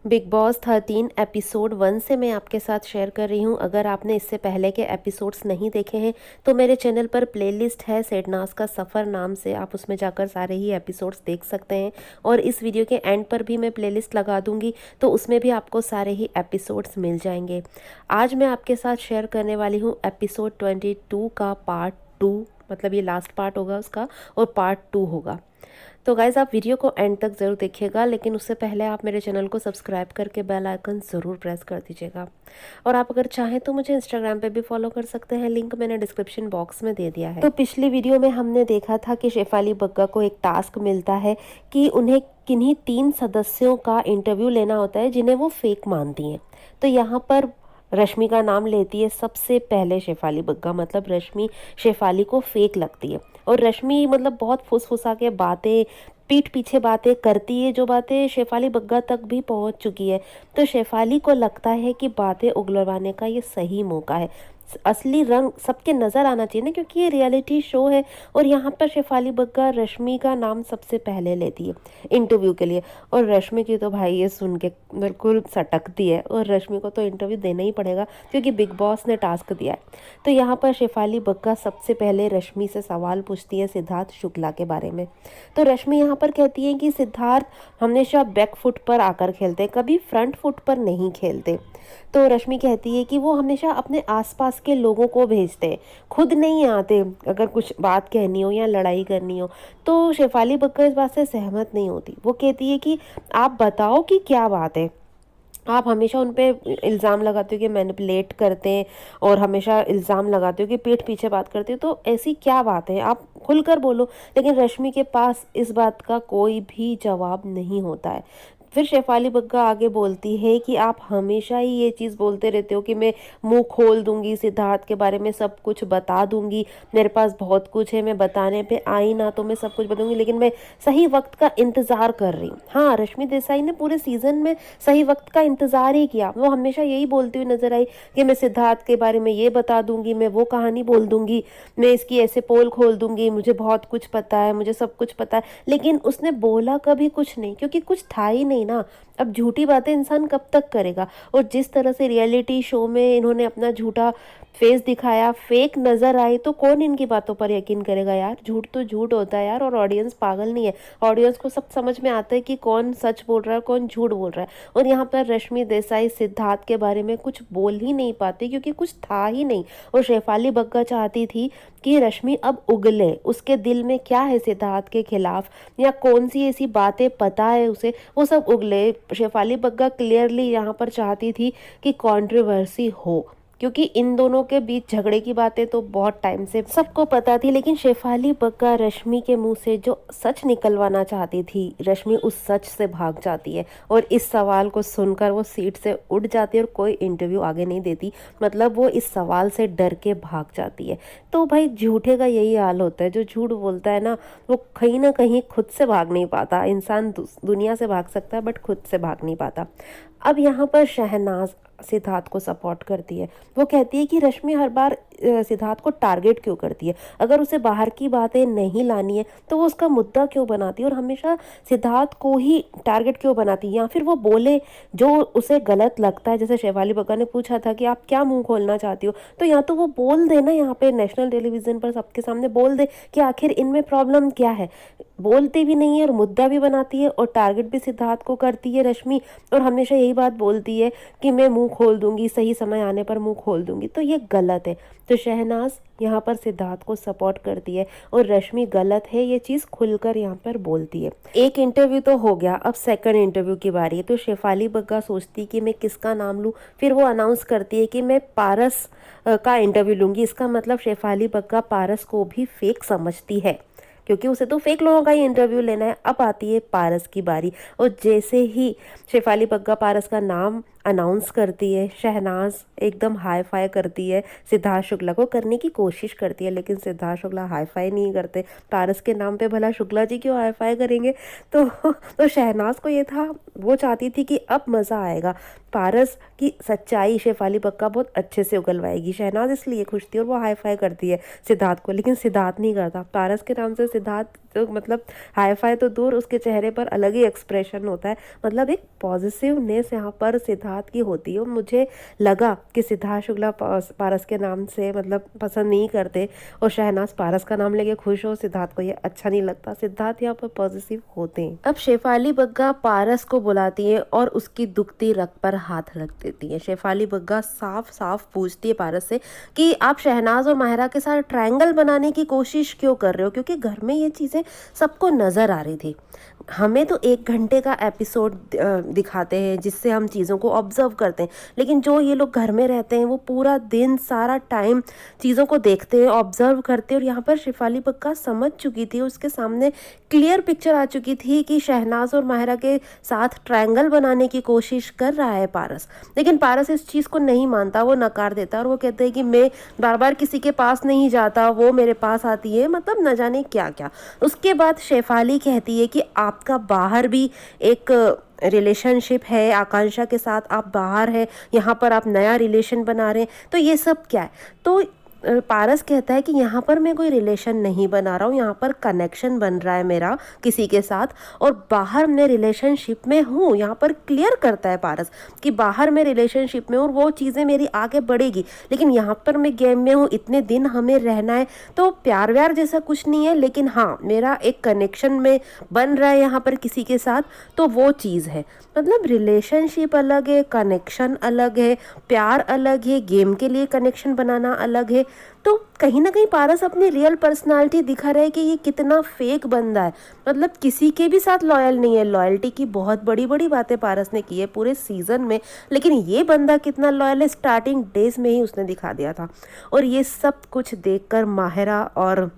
Big boss 13 episode 1 से मैं आपके साथ शेयर कर रही हूँ। अगर आपने इससे पहले के एपिसोड्स नहीं देखे हैं तो मेरे चैनल पर प्लेलिस्ट है सेडनाज का सफ़र नाम से, आप उसमें जाकर सारे ही एपिसोड्स देख सकते हैं। और इस वीडियो के एंड पर भी मैं प्लेलिस्ट लगा दूंगी तो उसमें भी आपको सारे ही एपिसोड्स मिल जाएंगे। आज मैं आपके साथ शेयर करने वाली हूँ एपिसोड 22 का पार्ट 2, मतलब ये लास्ट पार्ट होगा उसका और पार्ट 2 होगा। तो गाइज़ आप वीडियो को एंड तक ज़रूर देखिएगा, लेकिन उससे पहले आप मेरे चैनल को सब्सक्राइब करके बेल आइकन ज़रूर प्रेस कर दीजिएगा। और आप अगर चाहें तो मुझे इंस्टाग्राम पे भी फॉलो कर सकते हैं, लिंक मैंने डिस्क्रिप्शन बॉक्स में दे दिया है। तो पिछली वीडियो में हमने देखा था कि शेफाली बग्गा को एक टास्क मिलता है कि उन्हें किन्हीं 3 सदस्यों का इंटरव्यू लेना होता है जिन्हें वो फेक मानती हैं। तो यहाँ पर रश्मि का नाम लेती है सबसे पहले शेफाली बग्गा, मतलब रश्मि शेफाली को फेक लगती है। और रश्मि मतलब बहुत फुसफुसा के बातें, पीठ पीछे बातें करती है, जो बातें शेफाली बग्गा तक भी पहुंच चुकी है। तो शेफाली को लगता है कि बातें उगलवाने का ये सही मौका है, असली रंग सबके नज़र आना चाहिए ना, क्योंकि ये रियलिटी शो है। और यहाँ पर शेफाली बग्गा रश्मि का नाम सबसे पहले लेती है इंटरव्यू के लिए। और रश्मि की तो भाई ये सुन के बिल्कुल सटकती है, और रश्मि को तो इंटरव्यू देना ही पड़ेगा क्योंकि बिग बॉस ने टास्क दिया है। तो यहाँ पर शेफाली बग्गा सबसे पहले रश्मि से सवाल पूछती है सिद्धार्थ शुक्ला के बारे में। तो रश्मि यहाँ पर कहती है कि सिद्धार्थ हमेशा बैक फुट पर आकर खेलते हैं, कभी फ्रंट फुट पर नहीं खेलते। तो रश्मि कहती है कि वो हमेशा अपने आसपास के लोगों को भेजते हैं, खुद नहीं आते अगर कुछ बात कहनी हो या लड़ाई करनी हो। तो शेफाली बग्गा इस बात से सहमत नहीं होती। वो कहती है कि आप बताओ कि क्या बात है, आप हमेशा उन पे इल्ज़ाम लगाते हो कि मैनिपुलेट करते हैं और हमेशा इल्ज़ाम लगाते हो कि पीठ पीछे बात करते हो, तो ऐसी क्या बात है, आप खुलकर बोलो। लेकिन रश्मि के पास इस बात का कोई भी जवाब नहीं होता है। फिर शेफाली बग्गा आगे बोलती है कि आप हमेशा ही ये चीज़ बोलते रहते हो कि मैं मुंह खोल दूंगी, सिद्धार्थ के बारे में सब कुछ बता दूंगी, मेरे पास बहुत कुछ है, मैं बताने पे आई ना तो मैं सब कुछ बताऊंगी, लेकिन मैं सही वक्त का इंतज़ार कर रही हूँ। हाँ, रश्मि देसाई ने पूरे सीज़न में सही वक्त का इंतज़ार ही किया। वो हमेशा यही बोलती हुई नजर आई कि मैं सिद्धार्थ के बारे में ये बता दूंगी, मैं वो कहानी बोल दूंगी, मैं इसकी ऐसे पोल खोल दूंगी, मुझे बहुत कुछ पता है, मुझे सब कुछ पता है। लेकिन उसने बोला कभी कुछ नहीं, क्योंकि कुछ था ही नहीं ना। अब झूठी बातें इंसान कब तक करेगा। और जिस तरह से रियलिटी शो में इन्होंने अपना झूठा फेस दिखाया, फेक नजर आई, तो कौन इनकी बातों पर यकीन करेगा यार। झूठ तो झूठ होता है यार, और ऑडियंस पागल नहीं है। ऑडियंस को सब समझ में आता है कि कौन सच बोल रहा है, कौन झूठ बोल रहा है। और यहाँ पर रश्मि देसाई सिद्धार्थ के बारे में कुछ बोल ही नहीं पाती क्योंकि कुछ था ही नहीं। और शेफाली बग्गा चाहती थी कि रश्मि अब उगले, उसके दिल में क्या है सिद्धार्थ के खिलाफ, या कौन सी ऐसी बातें पता है उसे, वो सब उगले। शेफाली बग्गा क्लियरली यहाँ पर चाहती थी कि कंट्रोवर्सी हो, क्योंकि इन दोनों के बीच झगड़े की बातें तो बहुत टाइम से सबको पता थी। लेकिन शेफाली बग्गा रश्मि के मुंह से जो सच निकलवाना चाहती थी, रश्मि उस सच से भाग जाती है। और इस सवाल को सुनकर वो सीट से उठ जाती है और कोई इंटरव्यू आगे नहीं देती, मतलब वो इस सवाल से डर के भाग जाती है। तो भाई झूठे का यही हाल होता है, जो झूठ बोलता है ना वो कहीं ना कहीं खुद से भाग नहीं पाता। इंसान दुनिया से भाग सकता है बट खुद से भाग नहीं पाता। अब यहाँ पर शहनाज सिद्धार्थ को सपोर्ट करती है। वो कहती है कि रश्मि हर बार सिद्धार्थ को टारगेट क्यों करती है, अगर उसे बाहर की बातें नहीं लानी है तो वो उसका मुद्दा क्यों बनाती है, और हमेशा सिद्धार्थ को ही टारगेट क्यों बनाती है। या फिर वो बोले जो उसे गलत लगता है, जैसे शेफाली बग्गा ने पूछा था कि आप क्या मुंह खोलना चाहती हो, तो या तो वो बोल दे ना, यहाँ पे नेशनल टेलीविजन पर सबके सामने बोल दे कि आखिर इनमें प्रॉब्लम क्या है। बोलती भी नहीं है और मुद्दा भी बनाती है, और टारगेट भी सिद्धार्थ को करती है रश्मि, और हमेशा यही बात बोलती है कि मैं मुंह खोल दूंगी, सही समय आने पर मुंह खोल दूंगी। तो ये गलत है। तो शहनाज यहाँ पर सिद्धार्थ को सपोर्ट करती है और रश्मि गलत है ये चीज़ खुलकर यहाँ पर बोलती है। एक इंटरव्यू तो हो गया, अब सेकंड इंटरव्यू की बारी है। तो शेफाली बग्गा सोचती कि मैं किसका नाम लूँ, फिर वो अनाउंस करती है कि मैं पारस का इंटरव्यू लूँगी। इसका मतलब शेफाली बग्गा पारस को भी फेक समझती है, क्योंकि उसे तो फेक लोगों का ही इंटरव्यू लेना है। अब आती है पारस की बारी, और जैसे ही शेफाली बग्गा पारस का नाम अनाउंस करती है, शहनाज एकदम हाई फाई करती है, सिद्धार्थ शुक्ला को करने की कोशिश करती है, लेकिन सिद्धार्थ शुक्ला हाई फाई नहीं करते। पारस के नाम पे भला शुक्ला जी क्यों हाई फाई करेंगे। तो शहनाज को ये था, वो चाहती थी कि अब मज़ा आएगा, पारस की सच्चाई शेफाली बग्गा बहुत अच्छे से उगलवाएगी। शहनाज इसलिए खुश थी और वो हाई फाई करती है सिद्धार्थ को, लेकिन सिद्धार्थ नहीं करता। पारस के नाम से सिद्धार्थ तो मतलब हाई फाई तो दूर, उसके चेहरे पर अलग ही एक्सप्रेशन होता है। मतलब एक पॉजिटिवनेस यहाँ पर सिद्धार्थ की होती है और मुझे लगा कि सिद्धार्थ शुक्ला पारस के नाम से मतलब पसंद नहीं करते और शहनाज पारस का नाम लेके खुश हो, सिद्धार्थ को ये अच्छा नहीं लगता। सिद्धार्थ यहाँ पर पॉजिटिव होते हैं। अब शेफाली बग्गा पारस को बुलाती है और उसकी दुखती रग पर हाथ रख देती है। शेफाली बग्गा साफ साफ पूछती है पारस से कि आप शहनाज और माहिरा के साथ ट्रायंगल बनाने की कोशिश क्यों कर रहे हो, क्योंकि घर में ये चीज़ें सबको नज़र आ रही थी। हमें तो 1 घंटे का एपिसोड दिखाते हैं जिससे हम चीज़ों को ऑब्जर्व करते हैं, लेकिन जो ये लोग घर में रहते हैं वो पूरा दिन सारा टाइम चीज़ों को देखते हैं, ऑब्जर्व करते हैं। और यहाँ पर शेफाली बग्गा समझ चुकी थी, उसके सामने क्लियर पिक्चर आ चुकी थी कि शहनाज और माहिरा के साथ ट्रायंगल बनाने की कोशिश कर रहा है पारस। लेकिन पारस इस चीज़ को नहीं मानता, वो नकार देता और वो कहते हैं कि मैं बार बार किसी के पास नहीं जाता, वो मेरे पास आती है, मतलब न जाने क्या क्या। उसके बाद शेफाली कहती है कि आपका बाहर भी एक रिलेशनशिप है आकांक्षा के साथ, आप बाहर है, यहाँ पर आप नया रिलेशन बना रहे हैं, तो ये सब क्या है। तो पारस कहता है कि यहाँ पर मैं कोई रिलेशन नहीं बना रहा हूँ, यहाँ पर कनेक्शन बन रहा है मेरा किसी के साथ, और बाहर मैं रिलेशनशिप में हूँ। यहाँ पर क्लियर करता है पारस कि बाहर मैं रिलेशनशिप में हूँ और वो चीज़ें मेरी आगे बढ़ेगी, लेकिन यहाँ पर मैं गेम में हूँ, इतने दिन हमें रहना है, तो प्यार व्यार जैसा कुछ नहीं है, लेकिन हाँ मेरा एक कनेक्शन में बन रहा है यहाँ पर किसी के साथ, तो वो चीज़ है। मतलब रिलेशनशिप अलग है, कनेक्शन अलग है, प्यार अलग है, गेम के लिए कनेक्शन बनाना अलग है। तो कहीं ना कहीं पारस अपनी रियल पर्सनालिटी दिखा रहा है कि ये कितना फेक बंदा है, मतलब किसी के भी साथ लॉयल नहीं है। लॉयल्टी की बहुत बड़ी बड़ी बातें पारस ने की है पूरे सीजन में, लेकिन ये बंदा कितना लॉयल है स्टार्टिंग डेज में ही उसने दिखा दिया था। और ये सब कुछ देखकर माहिरा और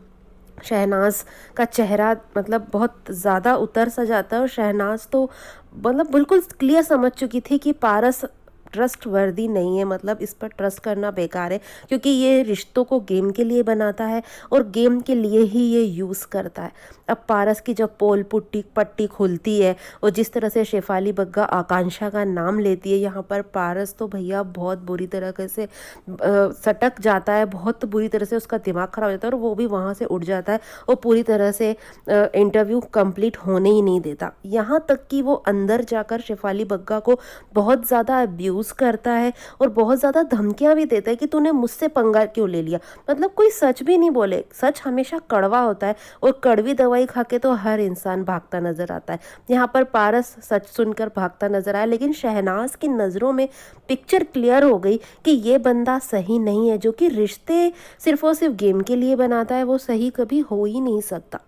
शहनाज का चेहरा मतलब बहुत ज़्यादा उतर सा जाता है, और शहनाज तो मतलब बिल्कुल क्लियर समझ चुकी थी कि पारस ट्रस्ट वर्दी नहीं है, मतलब इस पर ट्रस्ट करना बेकार है, क्योंकि ये रिश्तों को गेम के लिए बनाता है और गेम के लिए ही ये यूज़ करता है। अब पारस की जब पोल पट्टी खुलती है और जिस तरह से शेफाली बग्गा आकांक्षा का नाम लेती है, यहाँ पर पारस तो भैया बहुत बुरी तरह से सटक जाता है, बहुत बुरी तरह से उसका दिमाग खराब हो जाता है और वो भी वहाँ से उठ जाता है और पूरी तरह से इंटरव्यू कंप्लीट होने ही नहीं देता। यहाँ तक कि वो अंदर जाकर शेफाली बग्गा को बहुत ज़्यादा अब्यूज़ करता है और बहुत ज़्यादा धमकियां भी देता है कि तूने मुझसे पंगा क्यों ले लिया। मतलब कोई सच भी नहीं बोले, सच हमेशा कड़वा होता है और कड़वी दवाई खा के तो हर इंसान भागता नजर आता है। यहाँ पर पारस सच सुनकर भागता नजर आया, लेकिन शहनाज की नज़रों में पिक्चर क्लियर हो गई कि ये बंदा सही नहीं है। जो कि रिश्ते सिर्फ और सिर्फ गेम के लिए बनाता है वो सही कभी हो ही नहीं सकता।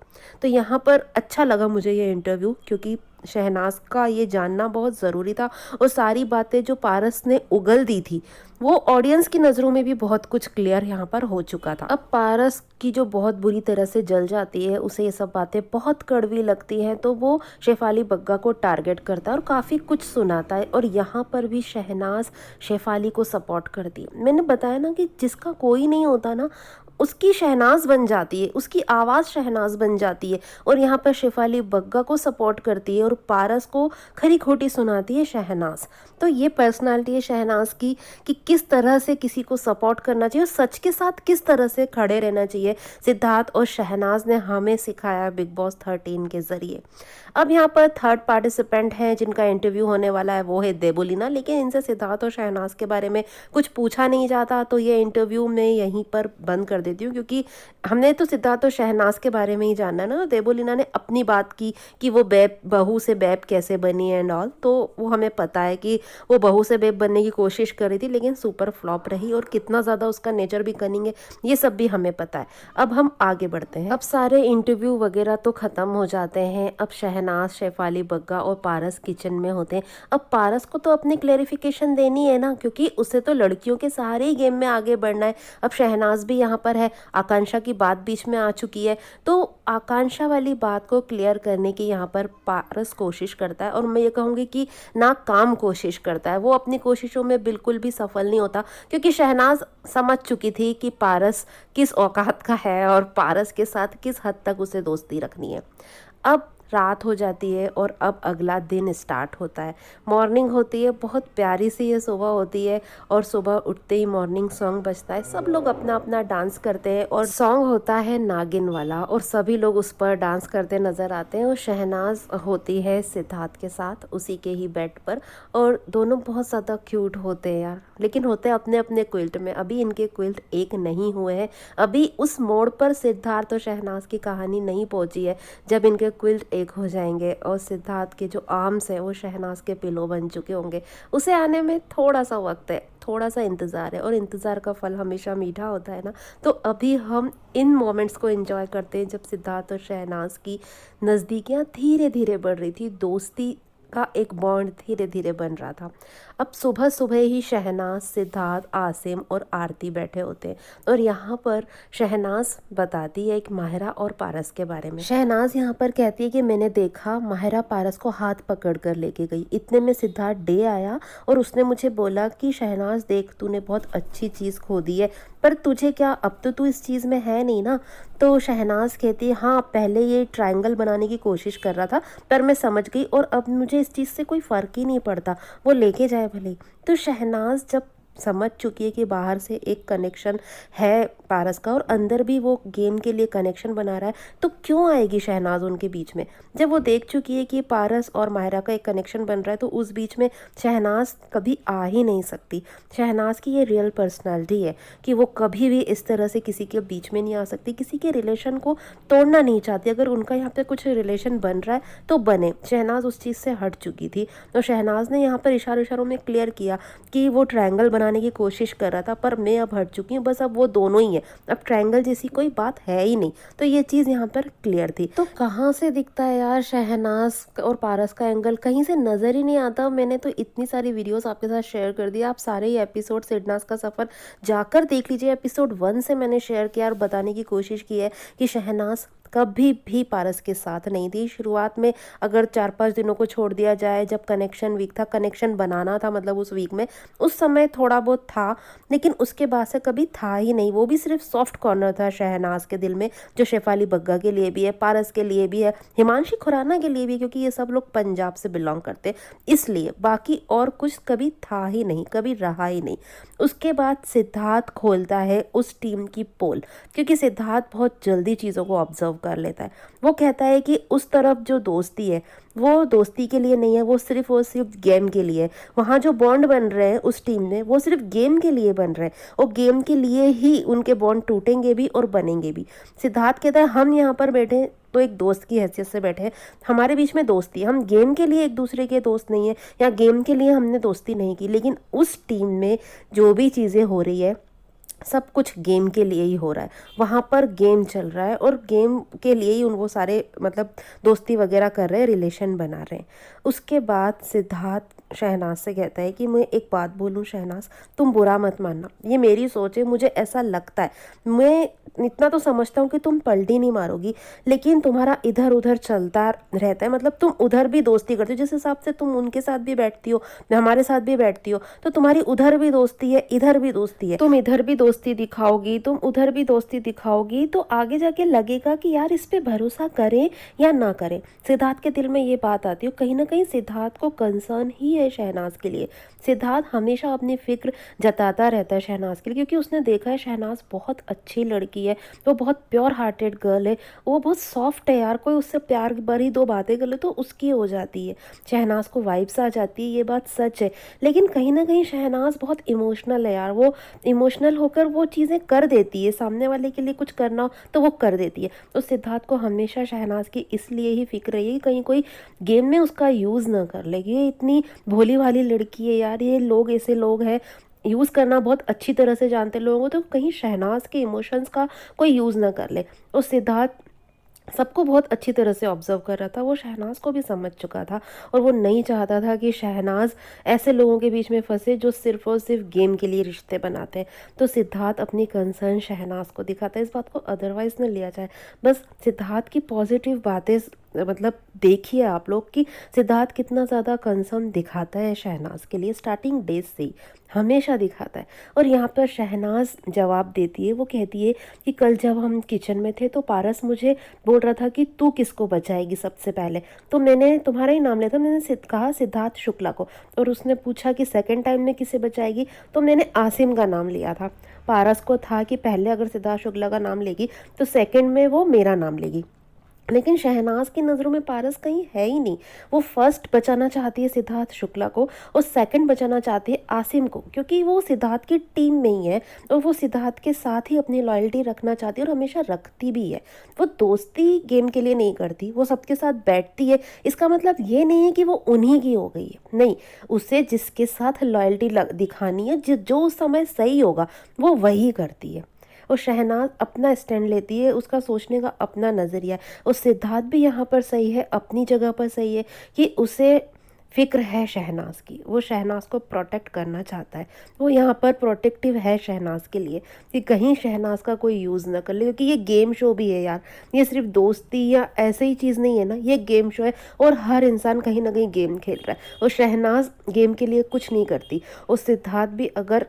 तो यहाँ पर अच्छा लगा मुझे ये इंटरव्यू, क्योंकि शहनाज का ये जानना बहुत ज़रूरी था और सारी बातें जो पारस ने उगल दी थी वो ऑडियंस की नज़रों में भी बहुत कुछ क्लियर यहाँ पर हो चुका था। अब पारस की जो बहुत बुरी तरह से जल जाती है, उसे ये सब बातें बहुत कड़वी लगती हैं, तो वो शेफाली बग्गा को टारगेट करता है और काफ़ी कुछ सुनाता है। और यहाँ पर भी शहनाज शेफाली को सपोर्ट करती है। मैंने बताया ना कि जिसका कोई नहीं होता ना उसकी शहनाज बन जाती है, उसकी आवाज़ शहनाज बन जाती है। और यहाँ पर शेफाली बग्गा को सपोर्ट करती है और पारस को खरी खोटी सुनाती है शहनाज। तो ये पर्सनालिटी है शहनाज की कि किस तरह से किसी को सपोर्ट करना चाहिए और सच के साथ किस तरह से खड़े रहना चाहिए। सिद्धार्थ और शहनाज ने हमें सिखाया बिग बॉस 13 के ज़रिए। अब यहाँ पर थर्ड पार्टिसिपेंट हैं जिनका इंटरव्यू होने वाला है, वो है देबोलीना। लेकिन इनसे सिद्धार्थ और शहनाज के बारे में कुछ पूछा नहीं जाता, तो ये इंटरव्यू में यहीं पर बंद कर देती हूँ, क्योंकि हमने तो सिद्धार्थ और शहनाज के बारे में ही जानना है ना। देबोलीना ने अपनी बात की कि वो बहू से बेब कैसे बनी एंड ऑल, तो वो हमें पता है कि वो बहू से बेब बनने की कोशिश कर रही थी, लेकिन सुपर फ्लॉप रही। और कितना ज़्यादा उसका नेचर भी कनिंग है, ये सब भी हमें पता है। अब हम आगे बढ़ते हैं। अब सारे इंटरव्यू वगैरह तो ख़त्म हो जाते हैं। अब शहनाज, शेफाली बग्गा और पारस किचन में होते हैं। अब पारस को तो अपनी क्लेरिफिकेशन देनी है ना, क्योंकि उसे तो लड़कियों के सहारे ही गेम में आगे बढ़ना है। अब शहनाज भी यहाँ पर है, आकांक्षा की बात बीच में आ चुकी है, तो आकांक्षा वाली बात को क्लियर करने की यहाँ पर पारस कोशिश करता है। और मैं ये कहूँगी कि नाकाम कोशिश करता है, वो अपनी कोशिशों में बिल्कुल भी सफल नहीं होता, क्योंकि शहनाज समझ चुकी थी कि पारस किस औकात का है और पारस के साथ किस हद तक उसे दोस्ती रखनी है। अब रात हो जाती है और अब अगला दिन स्टार्ट होता है। मॉर्निंग होती है, बहुत प्यारी सी ये सुबह होती है और सुबह उठते ही मॉर्निंग सॉन्ग बजता है। सब लोग अपना अपना डांस करते हैं और सॉन्ग होता है नागिन वाला और सभी लोग उस पर डांस करते नज़र आते हैं। और शहनाज होती है सिद्धार्थ के साथ उसी के ही बेड पर और दोनों बहुत ज़्यादा क्यूट होते हैं यार, लेकिन होते हैं अपने अपने क्विल्ट में। अभी इनके क्विल्ट एक नहीं हुए हैं, अभी उस मोड़ पर सिद्धार्थ और शहनाज की कहानी नहीं पहुंची है जब इनके क्विल्ट एक हो जाएंगे और सिद्धार्थ के जो आर्म्स है वो शहनाज के पिलो बन चुके होंगे। उसे आने में थोड़ा सा वक्त है, थोड़ा सा इंतज़ार है और इंतज़ार का फल हमेशा मीठा होता है ना। तो अभी हम इन मोमेंट्स को एंजॉय करते हैं जब सिद्धार्थ और शहनाज की नज़दीकियाँ धीरे धीरे बढ़ रही थी, दोस्ती का एक बॉन्ड धीरे धीरे बन रहा था। अब सुबह सुबह ही शहनाज, सिद्धार्थ, आसिम और आरती बैठे होते हैं और यहाँ पर शहनाज बताती है एक माहिरा और पारस के बारे में। शहनाज यहाँ पर कहती है कि मैंने देखा माहिरा पारस को हाथ पकड़ कर लेके गई। इतने में सिद्धार्थ डे आया और उसने मुझे बोला कि शहनाज देख, तूने बहुत अच्छी चीज़ खो दी है, पर तुझे क्या, अब तो तू इस चीज़ में है नहीं ना। तो शहनाज कहती है हाँ, पहले ये ट्रायंगल बनाने की कोशिश कर रहा था पर मैं समझ गई और अब मुझे इस चीज़ से कोई फ़र्क ही नहीं पड़ता, वो लेके जाए भले ही। तो शहनाज जब समझ चुकी है कि बाहर से एक कनेक्शन है पारस का और अंदर भी वो गेम के लिए कनेक्शन बना रहा है, तो क्यों आएगी शहनाज उनके बीच में। जब वो देख चुकी है कि पारस और माहिरा का एक कनेक्शन बन रहा है तो उस बीच में शहनाज कभी आ ही नहीं सकती। शहनाज की ये रियल पर्सनालिटी है कि वो कभी भी इस तरह से किसी के बीच में नहीं आ सकती, किसी के रिलेशन को तोड़ना नहीं चाहती। अगर उनका यहाँ पे कुछ रिलेशन बन रहा है तो बने। शहनाज उस चीज़ से हट चुकी थी और शहनाज ने यहाँ पर इशारों में क्लियर किया कि वो ट्रायंगल बनाने की कोशिश कर रहा था पर मैं अब हट चुकी हूँ, बस अब वो दोनों ही है, अब ट्रायंगल जैसी कोई बात है ही नहीं। तो ये चीज़ यहाँ पर क्लियर थी। तो कहाँ से दिखता है यार शहनाज और पारस का एंगल, कहीं से नज़र ही नहीं आता। मैंने तो इतनी सारी वीडियोस आपके साथ शेयर कर दी, आप सारे ही एपिसोड सिडनास का सफ़र जाकर देख लीजिए। एपिसोड 1 से मैंने शेयर किया और बताने की कोशिश की है कि शहनाज कभी भी पारस के साथ नहीं थी। शुरुआत में अगर 4-5 दिनों को छोड़ दिया जाए, जब कनेक्शन वीक था, कनेक्शन बनाना था, मतलब उस वीक में उस समय थोड़ा बहुत था, लेकिन उसके बाद से कभी था ही नहीं। वो भी सिर्फ सॉफ्ट कॉर्नर था शहनाज के दिल में, जो शेफाली बग्गा के लिए भी है, पारस के लिए भी है, हिमांशी खुराना के लिए भी, क्योंकि ये सब लोग पंजाब से बिलोंग करते इसलिए। बाकी और कुछ कभी था ही नहीं, कभी रहा ही नहीं। उसके बाद सिद्धार्थ खोलता है उस टीम की पोल, क्योंकि सिद्धार्थ बहुत जल्दी चीज़ों को ऑब्जर्व कर लेता है। वो कहता है कि उस तरफ जो दोस्ती है वो दोस्ती के लिए नहीं है, वो सिर्फ गेम के लिए है। वहाँ जो बॉन्ड बन रहे हैं उस टीम में वो सिर्फ गेम के लिए बन रहे हैं और गेम के लिए ही उनके बॉन्ड टूटेंगे भी और बनेंगे भी। सिद्धार्थ कहता है हम यहाँ पर बैठे तो एक दोस्त की हैसियत से बैठे हैं, हमारे बीच में दोस्ती है, हम गेम के लिए एक दूसरे के दोस्त नहीं है या गेम के लिए हमने दोस्ती नहीं की, लेकिन उस टीम में जो भी चीज़ें हो रही है सब कुछ गेम के लिए ही हो रहा है। वहाँ पर गेम चल रहा है और गेम के लिए ही वो सारे मतलब दोस्ती वगैरह कर रहे हैं, रिलेशन बना रहे हैं। उसके बाद सिद्धार्थ शहनाज से कहता है कि मैं एक बात बोलूँ शहनाज, तुम बुरा मत मानना, ये मेरी सोच है, मुझे ऐसा लगता है, मैं इतना तो समझता हूँ कि तुम पलटी नहीं मारोगी, लेकिन तुम्हारा इधर उधर चलता रहता है, मतलब तुम उधर भी दोस्ती करती हो, जिस हिसाब से तुम उनके साथ भी बैठती हो, हमारे साथ भी बैठती हो, तो तुम्हारी उधर भी दोस्ती है, इधर भी दोस्ती है, तुम इधर भी दोस्ती दिखाओगी, तुम उधर भी दोस्ती दिखाओगी, तो आगे जाके लगेगा कि यार इस पे भरोसा करें या ना करें। सिद्धार्थ के दिल में ये बात आती है, कहीं ना कहीं सिद्धार्थ को कंसर्न ही है शहनाज के लिए। सिद्धार्थ हमेशा अपनी फिक्र जताता रहता है शहनाज के लिए, क्योंकि उसने देखा है शहनाज बहुत अच्छी लड़की है, वो बहुत प्योर हार्टेड गर्ल है, वो बहुत सॉफ्ट है यार, कोई उससे प्यार भरी दो बातें कर ले तो उसकी हो जाती है, शहनाज को वाइब्स आ जाती है, ये बात सच है। लेकिन कहीं ना कहीं शहनाज बहुत इमोशनल है यार, वो इमोशनल होकर वो चीज़ें कर देती है, सामने वाले के लिए कुछ करना हो तो वो कर देती है। तो सिद्धार्थ को हमेशा शहनाज की इसलिए ही फिक्र रही है कहीं कोई गेम में उसका यूज़ ना कर ले, ये इतनी भोली भाली लड़की है यार, ये लोग ऐसे लोग हैं यूज़ करना बहुत अच्छी तरह से जानते लोगों को, तो कहीं शहनाज के इमोशंस का कोई यूज़ ना कर ले। और सिद्धार्थ सबको बहुत अच्छी तरह से ऑब्जर्व कर रहा था, वो शहनाज को भी समझ चुका था और वो नहीं चाहता था कि शहनाज ऐसे लोगों के बीच में फंसे जो सिर्फ और सिर्फ गेम के लिए रिश्ते बनाते हैं। तो सिद्धार्थ अपनी कंसर्न शहनाज को दिखाता है, इस बात को अदरवाइज न लिया जाए, बस सिद्धार्थ की पॉजिटिव बातें मतलब देखिए आप लोग कि सिद्धार्थ कितना ज़्यादा कंसर्न दिखाता है शहनाज के लिए, स्टार्टिंग डेज से ही हमेशा दिखाता है। और यहाँ पर शहनाज जवाब देती है, वो कहती है कि कल जब हम किचन में थे तो पारस मुझे बोल रहा था कि तू किसको बचाएगी सबसे पहले, तो मैंने तुम्हारा ही नाम लिया था, मैंने कहा सिद्धार्थ शुक्ला को। और उसने पूछा कि सेकंड टाइम में किसे बचाएगी, तो मैंने आसिम का नाम लिया था। पारस को था कि पहले अगर सिद्धार्थ शुक्ला का नाम लेगी तो सेकंड में वो मेरा नाम लेगी। लेकिन शहनाज की नज़रों में पारस कहीं है ही नहीं। वो फर्स्ट बचाना चाहती है सिद्धार्थ शुक्ला को और सेकंड बचाना चाहती है आसिम को, क्योंकि वो सिद्धार्थ की टीम में ही है और वो सिद्धार्थ के साथ ही अपनी लॉयल्टी रखना चाहती है और हमेशा रखती भी है। वो दोस्ती गेम के लिए नहीं करती, वो सबके साथ बैठती है। इसका मतलब ये नहीं है कि वो उन्हीं की हो गई है, नहीं, उसे जिसके साथ लॉयल्टी दिखानी है, जो उस समय सही होगा वो वही करती है। और शहनाज अपना स्टैंड लेती है, उसका सोचने का अपना नज़रिया है। और सिद्धार्थ भी यहाँ पर सही है, अपनी जगह पर सही है कि उसे फिक्र है शहनाज की, वो शहनाज को प्रोटेक्ट करना चाहता है। वो यहाँ पर प्रोटेक्टिव है शहनाज के लिए कि कहीं शहनाज का कोई यूज़ ना कर ले, क्योंकि ये गेम शो भी है यार, ये सिर्फ दोस्ती या ऐसे ही चीज़ नहीं है ना, ये गेम शो है और हर इंसान कहीं ना कहीं गेम खेल रहा है। और शहनाज गेम के लिए कुछ नहीं करती। और सिद्धार्थ भी अगर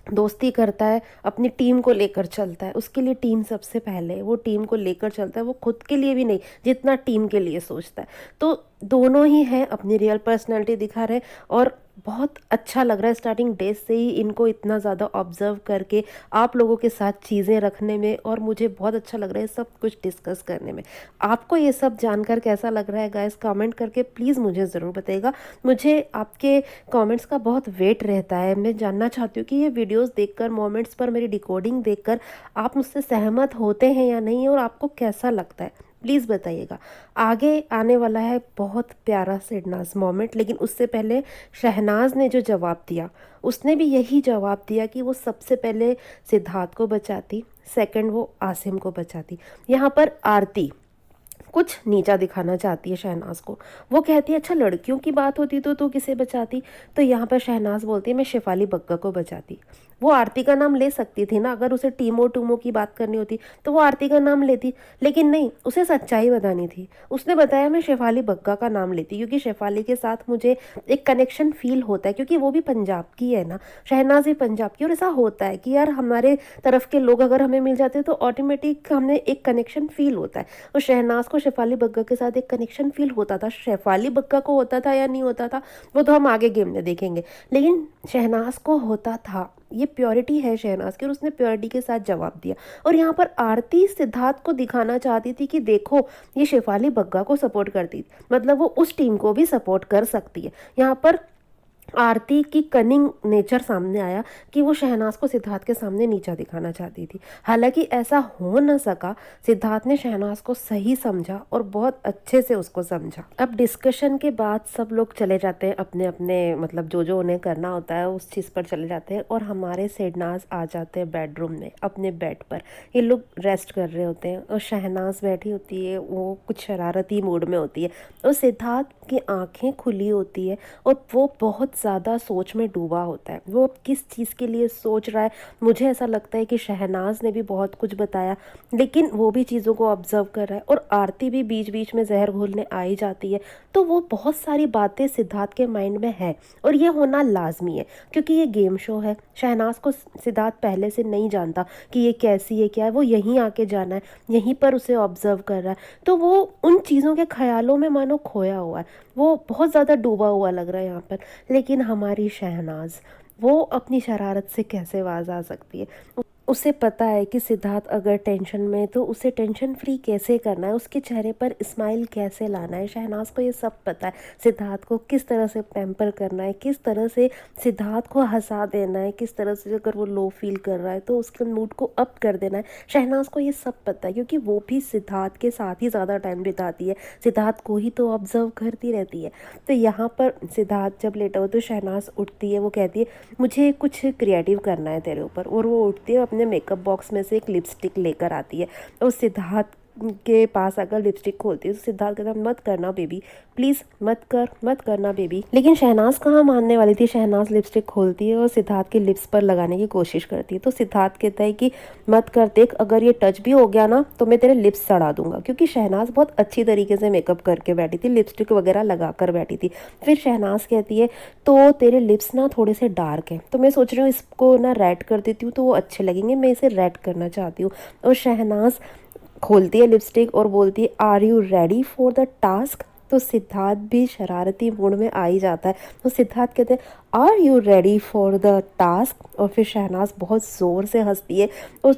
दोस्ती करता है, अपनी टीम को लेकर चलता है, उसके लिए टीम सबसे पहले है, वो टीम को लेकर चलता है, वो खुद के लिए भी नहीं जितना टीम के लिए सोचता है। तो दोनों ही हैं, अपनी रियल पर्सनैलिटी दिखा रहे हैं और बहुत अच्छा लग रहा है स्टार्टिंग डेज से ही इनको इतना ज़्यादा ऑब्जर्व करके आप लोगों के साथ चीज़ें रखने में, और मुझे बहुत अच्छा लग रहा है सब कुछ डिस्कस करने में। आपको ये सब जानकर कैसा लग रहा है गाइस, कमेंट करके प्लीज़ मुझे ज़रूर बताइएगा। मुझे आपके कमेंट्स का बहुत वेट रहता है, मैं जानना चाहती हूँ कि ये वीडियोज़ देखकर, मोमेंट्स पर मेरी डिकोडिंग देखकर आप मुझसे सहमत होते हैं या नहीं, और आपको कैसा लगता है प्लीज़ बताइएगा। आगे आने वाला है बहुत प्यारा सिडनाज मोमेंट, लेकिन उससे पहले शहनाज ने जो जवाब दिया, उसने भी यही जवाब दिया कि वो सबसे पहले सिद्धार्थ को बचाती, सेकंड वो आसिम को बचाती। यहाँ पर आरती कुछ नीचा दिखाना चाहती है शहनाज को। वो कहती है अच्छा लड़कियों की बात होती तो तू किसे बचाती, तो यहाँ पर शहनाज बोलती है मैं शेफाली बग्गा को बचाती। वो आरती का नाम ले सकती थी ना, अगर उसे टीमो टूमो की बात करनी होती तो वो आरती का नाम लेती, लेकिन नहीं, उसे सच्चाई बतानी थी। उसने बताया मैं शेफाली बग्गा का नाम लेती क्योंकि शेफाली के साथ मुझे एक कनेक्शन फील होता है, क्योंकि वो भी पंजाब की है ना, शहनाज भी पंजाब की। और ऐसा होता है कि यार हमारे तरफ के लोग अगर हमें मिल जाते हैं तो ऑटोमेटिक हमें एक कनेक्शन फील होता है। और शहनाज को शेफाली बग्गा के साथ एक कनेक्शन फील होता था। शेफाली बग्गा को होता था या नहीं होता था वो तो हम आगे गेम में देखेंगे, लेकिन शहनाज को होता था। ये प्योरिटी है शहनाज की और उसने प्योरिटी के साथ जवाब दिया। और यहाँ पर आरती सिद्धार्थ को दिखाना चाहती थी कि देखो ये शेफाली बग्गा को सपोर्ट करती थी, मतलब वो उस टीम को भी सपोर्ट कर सकती है। यहाँ पर आरती की कनिंग नेचर सामने आया कि वो शहनाज को सिद्धार्थ के सामने नीचा दिखाना चाहती थी। हालांकि ऐसा हो न सका, सिद्धार्थ ने शहनाज को सही समझा और बहुत अच्छे से उसको समझा। अब डिस्कशन के बाद सब लोग चले जाते हैं अपने अपने, मतलब जो जो उन्हें करना होता है उस चीज़ पर चले जाते हैं, और हमारे शहनाज आ जाते हैं बेडरूम में अपने बेड पर। ये लोग रेस्ट कर रहे होते हैं और शहनाज बैठी होती है, वो कुछ शरारती मूड में होती है और सिद्धार्थ की आंखें खुली होती है और वो बहुत ज़्यादा सोच में डूबा होता है। वो किस चीज़ के लिए सोच रहा है, मुझे ऐसा लगता है कि शहनाज ने भी बहुत कुछ बताया, लेकिन वो भी चीज़ों को ऑब्जर्व कर रहा है और आरती भी बीच बीच में जहर घोलने आ ही जाती है। तो वो बहुत सारी बातें सिद्धार्थ के माइंड में है और ये होना लाजमी है क्योंकि ये गेम शो है। शहनाज को सिद्धार्थ पहले से नहीं जानता कि ये कैसी है, क्या है, वो यहीं आके जाना है, यहीं पर उसे ऑब्जर्व कर रहा है, तो वो उन चीज़ों के ख्यालों में मानो खोया हुआ है, वो बहुत ज़्यादा डूबा हुआ लग रहा है यहाँ पर। लेकिन हमारी शहनाज, वो अपनी शरारत से कैसे बाज आ सकती है। उसे पता है कि सिद्धार्थ अगर टेंशन में तो उसे टेंशन फ्री कैसे करना है, उसके चेहरे पर स्माइल कैसे लाना है। शहनाज को ये सब पता है, सिद्धार्थ को किस तरह से पैम्पर करना है, किस तरह से सिद्धार्थ को हंसा देना है, किस तरह से अगर वो लो फील कर रहा है तो उसके मूड को अप कर देना है। शहनाज को ये सब पता है क्योंकि वो भी सिद्धार्थ के साथ ही ज़्यादा टाइम बिताती है, सिद्धार्थ को ही तो ऑब्जर्व करती रहती है। तो यहाँ पर सिद्धार्थ जब लेटा हो तो शहनाज उठती है, वो कहती है मुझे कुछ क्रिएटिव करना है तेरे ऊपर, और वो उठती है अपने मेकअप बॉक्स में से एक लिपस्टिक लेकर आती है और सिद्धार्थ के पास आकर लिपस्टिक खोलती है तो सिद्धार्थ कहता है मत करना बेबी, प्लीज़ मत करना बेबी। लेकिन शहनाज कहाँ मानने वाली थी। शहनाज लिपस्टिक खोलती है और सिद्धार्थ के लिप्स पर लगाने की कोशिश करती है। तो सिद्धार्थ कहता है कि मत कर, देख अगर ये टच भी हो गया ना तो मैं तेरे लिप्स सड़ा दूंगा, क्योंकि शहनाज बहुत अच्छी तरीके से मेकअप करके बैठी थी, लिपस्टिक वगैरह लगा कर बैठी थी। फिर शहनाज कहती है तो तेरे लिप्स ना थोड़े से डार्क हैं, तो मैं सोच रही हूँ इसको ना रेड कर देती हूँ तो वो अच्छे लगेंगे, मैं इसे रेड करना चाहती हूँ। और शहनाज खोलती है लिपस्टिक और बोलती है are you ready for the task. तो सिद्धार्थ भी शरारती मूड में आ ही जाता है। तो सिद्धार्थ कहते हैं are you ready for the task. और फिर शहनाज बहुत ज़ोर से हंसती है और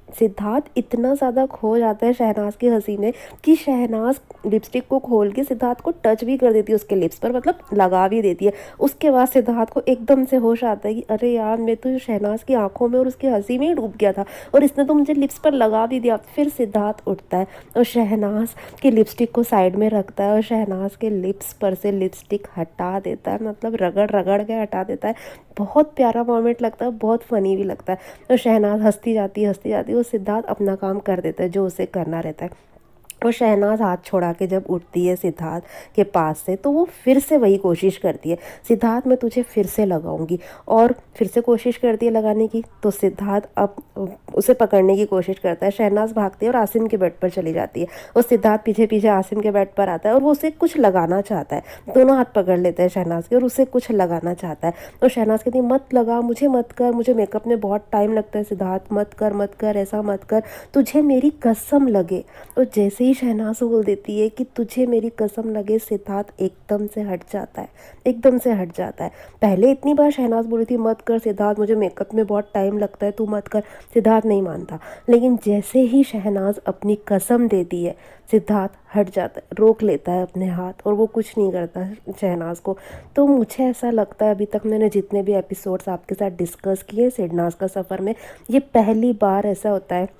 सिद्धार्थ इतना ज़्यादा खो जाता है शहनाज की हंसी में कि शहनाज लिपस्टिक को खोल के सिद्धार्थ को टच भी कर देती है उसके लिप्स पर, मतलब लगा भी देती है। उसके बाद सिद्धार्थ को एकदम से होश आता है कि अरे यार मैं तो शहनाज की आंखों में और उसकी हंसी में ही डूब गया था और इसने तो मुझे लिप्स पर लगा भी दिया। फिर सिद्धार्थ उठता है और शहनाज की लिपस्टिक को साइड में रखता है और शहनाज के लिप्स पर से लिपस्टिक हटा देता है, मतलब रगड़ रगड़ के हटा देता है। बहुत प्यारा मोमेंट लगता है, बहुत फ़नी भी लगता है। और शहनाज हंसती जाती है वो सिद्धार्थ अपना काम कर देता है जो उसे करना रहता है। और शहनाज हाथ छोड़ा के जब उठती है सिद्धार्थ के पास से तो वो फिर से वही कोशिश करती है, सिद्धार्थ मैं तुझे फिर से लगाऊंगी, और फिर से कोशिश करती है लगाने की। तो सिद्धार्थ अब उसे पकड़ने की कोशिश करता है। शहनाज भागती है और आसिम के बेड पर चली जाती है और सिद्धार्थ पीछे पीछे आसिम के बेड पर आता है और वो उसे कुछ लगाना चाहता है। दोनों हाथ पकड़ लेते हैं शहनाज के और उसे कुछ लगाना चाहता है। और शहनाज कहती है मत लगा, मुझे मत कर, मुझे मेकअप में बहुत टाइम लगता है सिद्धार्थ, मत कर, ऐसा मत कर, तुझे मेरी कसम लगे। और जैसे ही शहनाज बोल देती है कि तुझे मेरी कसम लगे, सिद्धार्थ एकदम से हट जाता है, एकदम से हट जाता है। पहले इतनी बार शहनाज बोली थी मत कर सिद्धार्थ, मुझे मेकअप में बहुत टाइम लगता है, तू मत कर, सिद्धार्थ नहीं मानता। लेकिन जैसे ही शहनाज अपनी कसम देती है सिद्धार्थ हट जाता है, रोक लेता है अपने हाथ और वो कुछ नहीं करता शहनाज को। तो मुझे ऐसा लगता है अभी तक मैंने जितने भी एपिसोड्स आपके साथ डिस्कस किए शहनाज का सफ़र में, ये पहली बार ऐसा होता है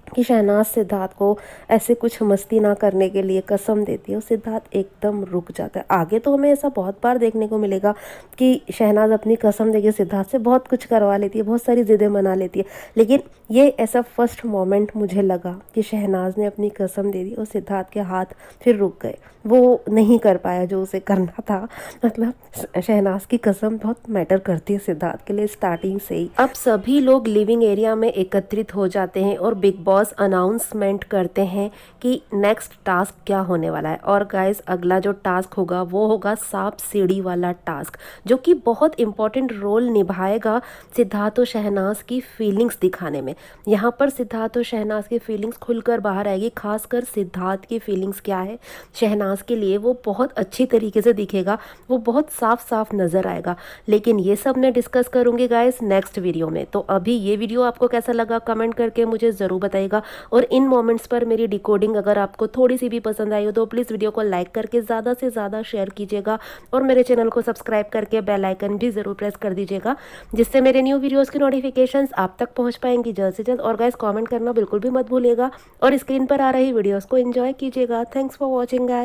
कि शहनाज सिद्धार्थ को ऐसे कुछ मस्ती ना करने के लिए कसम देती है और सिद्धार्थ एकदम रुक जाता है। आगे तो हमें ऐसा बहुत बार देखने को मिलेगा कि शहनाज अपनी कसम देके सिद्धार्थ से बहुत कुछ करवा लेती है, बहुत सारी ज़िद्दें मना लेती है, लेकिन ये ऐसा फर्स्ट मोमेंट मुझे लगा कि शहनाज ने अपनी कसम दे दी और सिद्धार्थ के हाथ फिर रुक गए, वो नहीं कर पाया जो उसे करना था। मतलब शहनाज की कसम बहुत मैटर करती है सिद्धार्थ के लिए स्टार्टिंग से ही। अब सभी लोग लिविंग एरिया में एकत्रित हो जाते हैं और बिग बॉस अनाउंसमेंट करते हैं कि नेक्स्ट टास्क क्या होने वाला है। और गाइस अगला जो टास्क होगा वो होगा सांप सीढ़ी वाला टास्क, जो कि बहुत इंपॉर्टेंट रोल निभाएगा सिद्धार्थ और शहनाज की फीलिंग्स दिखाने में। यहाँ पर सिद्धार्थ और शहनाज की फीलिंग्स खुलकर बाहर आएगी, खासकर सिद्धार्थ की फीलिंग्स क्या है शहनाज के लिए वो बहुत अच्छी तरीके से दिखेगा, वो बहुत साफ साफ नज़र आएगा। लेकिन ये सब मैं डिस्कस करूँगी गाइस नेक्स्ट वीडियो में। तो अभी ये वीडियो आपको कैसा लगा कमेंट करके मुझे ज़रूर बताइएगा। और इन मोमेंट्स पर मेरी डिकोडिंग अगर आपको थोड़ी सी भी पसंद आई हो तो प्लीज़ वीडियो को लाइक करके ज़्यादा से ज़्यादा शेयर कीजिएगा और मेरे चैनल को सब्सक्राइब करके बेल आइकन भी ज़रूर प्रेस कर दीजिएगा, जिससे मेरे न्यू वीडियोज़ की नोटिफिकेशंस आप तक पहुँच पाएंगी जल्द से जल्द। और गाइस कॉमेंट करना बिल्कुल भी मत भूलिएगा और स्क्रीन पर आ रही वीडियोज़ को एंजॉय कीजिएगा। Thanks for watching guys.